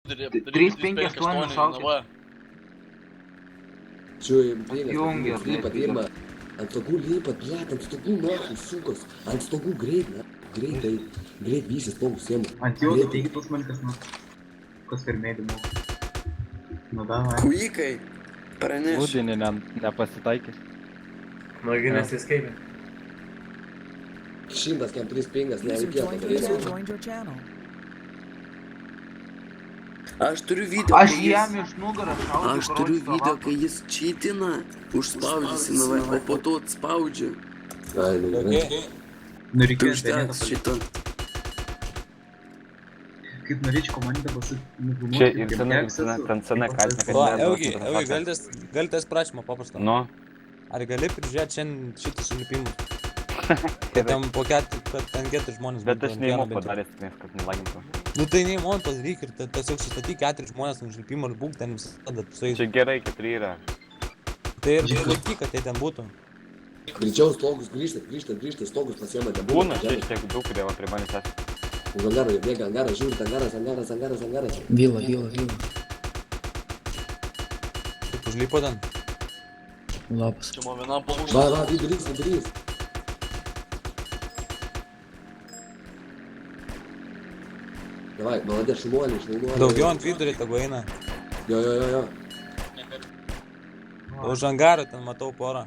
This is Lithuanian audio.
358 šaukit. Apjungia, Lipa. Ant stogų lipat, blet, ant stogų nahų, sukos. Ant stogų greit, na. Greit visi stogus siemu. Ant jo taigi pas man kas nors. Kas per mėdymų. Nu davai. Kuikai, praneš. Lūdinį nepasitaikys. Nugi nesiskaitė. 135, User nereikėtų joined daryti. your channel. Aš turiu video, Aš kai jam jis... iš nugaros šaukiu. Aš turiu video, kai jis čytina, užspaudžiasi navai, o po to atspaudžia. Ai, nu, Nu Tai reikės užteks šitą. Kaip norėčiau komandą pasakyti. Čia ir ten sena kaltina, kad O, neduotų Eugi, galite prašymą paprastą. Nu, Ar gali prižiūrėti šiandien šitus sulipimus? Kad ten po kad ten 4 žmonės bet būtų aš ant neįmu vieno bent jau. padaręs, kad nelagintų. Nu tai neįmon tos reikia ir tiesiog sustatyk 4 žmonės ant šilpimo ir būk ten visada. Čia gerai, 4 yra. Tai ir laikyk, kad tai ten būtų. Greičiau stogus grįžtat, stogus pasiema nebūna. Būna, čia iš tiek daug, kurie va prie manęs esą. Už angarą, jie bėga, angaras, žiūrit, angaras. Vila. Kaip užlipo ten? Labas. Va, vidurys. Davai, maladės, šaunuoliai. Daugiau ant vidurio tegu eina. Jo. Už angarą ten matau porą.